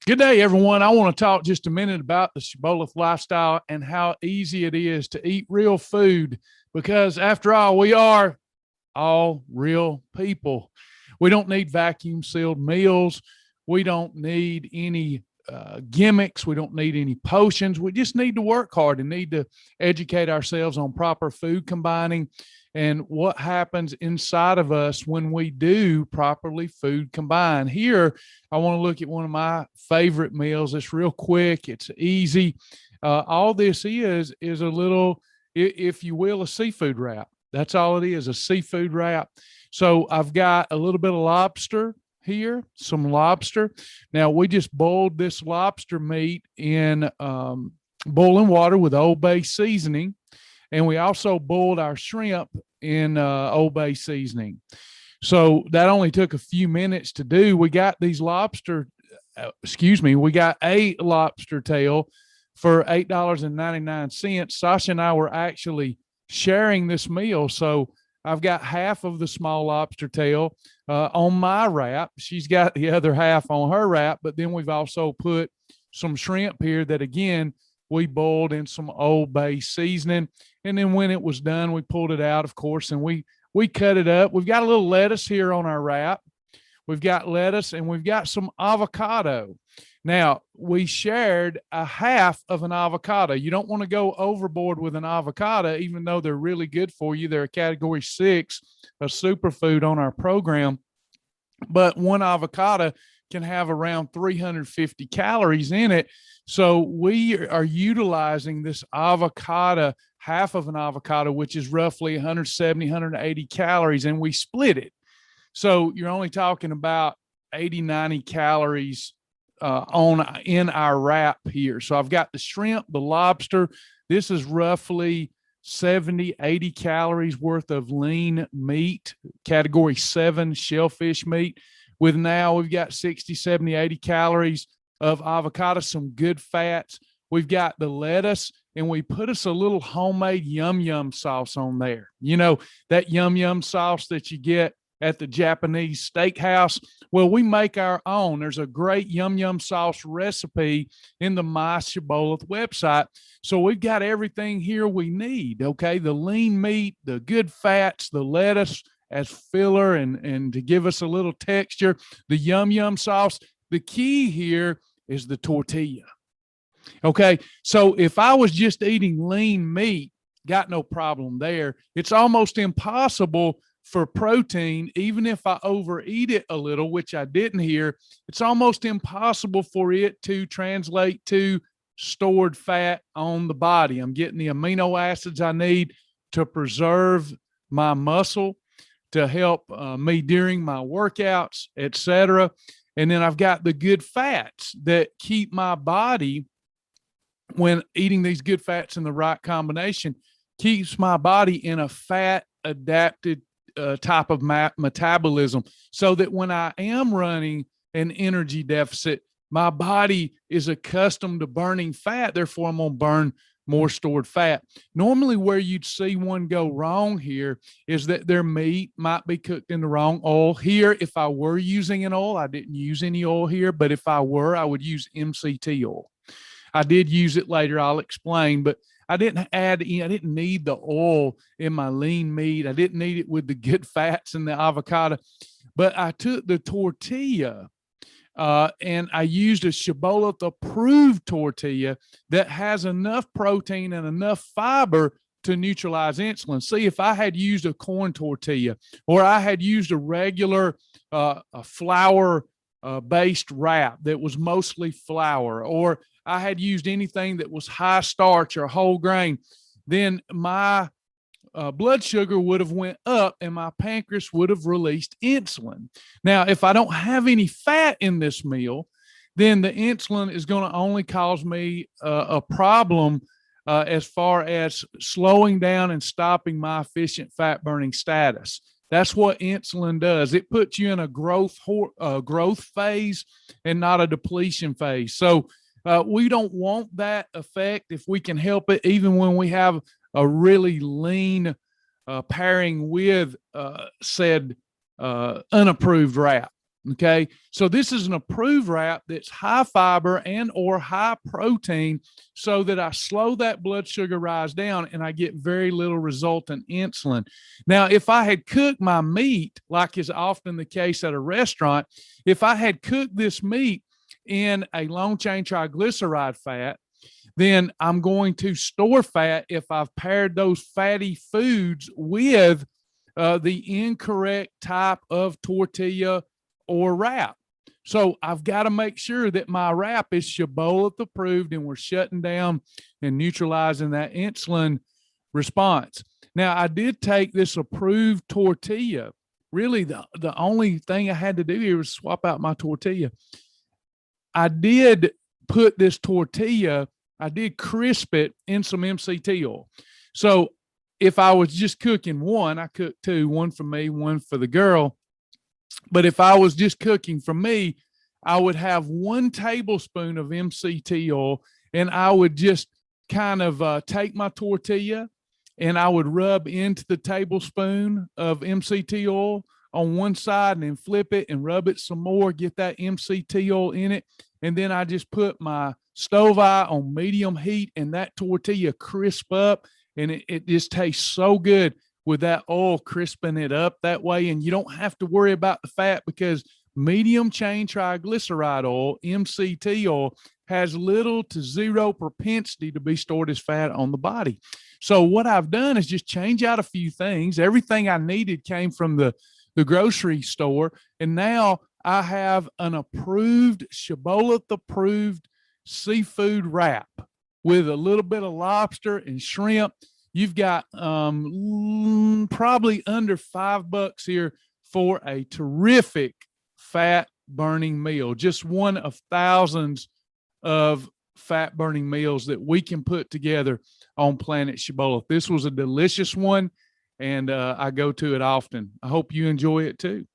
Good day, everyone. I want to talk just a minute about the Shibboleth lifestyle and how easy it is to eat real food because, after all, we are all real people. We don't need vacuum sealed meals. We don't need any gimmicks. We don't need any potions. We just need to work hard and need to educate ourselves on proper food combining and what happens inside of us when we do properly food combine. Here, I want to look at one of my favorite meals. It's real quick, it's easy. All this is a little, if you will, a seafood wrap. That's all it is, a seafood wrap. So I've got a little bit of lobster here, some lobster. Now we just boiled this lobster meat in boiling water with Old Bay seasoning, and we also boiled our shrimp in Old Bay seasoning. So that only took a few minutes to do. We got these lobster, we got a lobster tail for $8.99. Sasha and I were actually sharing this meal. So I've got half of the small lobster tail on my wrap. She's got the other half on her wrap, but then we've also put some shrimp here that, again, we boiled in some Old Bay seasoning. And then when it was done, we pulled it out, of course, and we cut it up. We've got a little lettuce here on our wrap. We've got lettuce and we've got some avocado. Now, we shared a half of an avocado. You don't want to go overboard with an avocado, even though they're really good for you. They're a category 6, a superfood on our program. But one avocado can have around 350 calories in it. So we are utilizing this avocado, half of an avocado, which is roughly 170, 180 calories, and we split it. So you're only talking about 80, 90 calories in our wrap here. So I've got the shrimp, the lobster. This is roughly 70, 80 calories worth of lean meat, category 7 shellfish meat. With now we've got 60, 70, 80 calories of avocado, some good fats. We've got the lettuce, and we put us a little homemade yum yum sauce on there. You know, that yum yum sauce that you get at the Japanese steakhouse. Well, we make our own. There's a great yum yum sauce recipe in the My Shibboleth website. So we've got everything here we need. Okay, the lean meat, the good fats, the lettuce as filler and to give us a little texture, the yum yum sauce. The key here is the tortilla. Okay, so if I was just eating lean meat, got no problem there. It's almost impossible for protein, even if I overeat it a little, which I didn't here. It's almost impossible for it to translate to stored fat on the body. I'm getting the amino acids I need to preserve my muscle, to help me during my workouts, etc. And then I've got the good fats that keep my body, when eating these good fats in the right combination, keeps my body in a fat adapted type of metabolism, so that when I am running an energy deficit, my body is accustomed to burning fat. Therefore, I'm going to burn more stored fat. Normally, where you'd see one go wrong here is that their meat might be cooked in the wrong oil. Here, if I were using an oil, I didn't use any oil here, but if I were, I would use MCT oil. I did use it later, I'll explain, but I didn't need the oil in my lean meat. I didn't need it with the good fats and the avocado. But I took the tortilla and I used a Shibboleth approved tortilla that has enough protein and enough fiber to neutralize insulin. See, if I had used a corn tortilla, or I had used a regular a flour based wrap that was mostly flour, or I had used anything that was high starch or whole grain, then my blood sugar would have went up and my pancreas would have released insulin. Now, if I don't have any fat in this meal, then the insulin is going to only cause me a problem as far as slowing down and stopping my efficient fat burning status. That's what insulin does. It puts you in a growth phase and not a depletion phase. So we don't want that effect if we can help it, even when we have a really lean pairing with said unapproved wrap. Okay. So this is an approved wrap that's high fiber and or high protein so that I slow that blood sugar rise down and I get very little resultant insulin. Now, if I had cooked my meat, like is often the case at a restaurant, if I had cooked this meat in a long chain triglyceride fat, then I'm going to store fat if I've paired those fatty foods with the incorrect type of tortilla or wrap. So I've got to make sure that my wrap is Shibboleth approved and we're shutting down and neutralizing that insulin response. Now, I did take this approved tortilla. Really, the only thing I had to do here was swap out my tortilla. I did put this tortilla, I did crisp it in some MCT oil. So if I was just cooking one, I cooked two, one for me, one for the girl. But if I was just cooking for me, I would have 1 tablespoon of MCT oil and I would just kind of take my tortilla and I would rub into the tablespoon of MCT oil on one side and then flip it and rub it some more, get that MCT oil in it. And then I just put my stove eye on medium heat and that tortilla crisp up and it just tastes so good with that oil crisping it up that way. And you don't have to worry about the fat because medium chain triglyceride oil, MCT oil, has little to zero propensity to be stored as fat on the body. So what I've done is just change out a few things. Everything I needed came from the grocery store. And now I have an approved, Shibboleth approved seafood wrap with a little bit of lobster and shrimp. You've got probably under $5 here for a terrific fat burning meal. Just one of thousands of fat burning meals that we can put together on Planet Shibboleth. This was a delicious one, and I go to it often. I hope you enjoy it too.